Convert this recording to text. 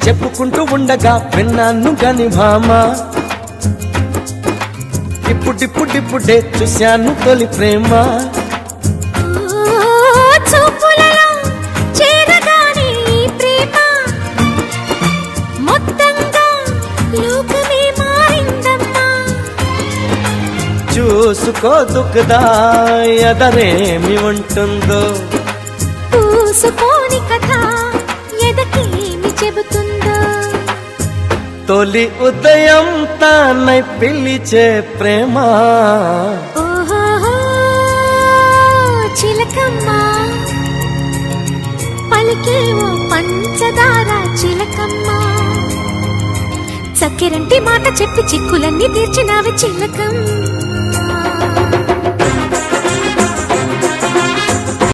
చెప్పుకుంటూ ఉండగా విన్నాను గని భామ, ఇప్పుడిప్పుడిప్పుడే చూశాను తొలి ప్రేమ. చూపులలో చేరగానే ప్రేమ మొత్తంగా లోకమే మారిందమ్మా. చూసుకో దుఃఖదా ఎదరేమి ఉంటుందో, పూసుకోని కథ ఎదకేమి చెబుతుందో. తొలి ఉదయం తానై పిలిచే ప్రేమ. ఓహో చిలకమ్మా, పలికేవో పంచదార చిలకమ్మా. చక్కెరంటి మాట చెప్పి చిక్కులన్నీ తీర్చినావి చిలకమ్మ.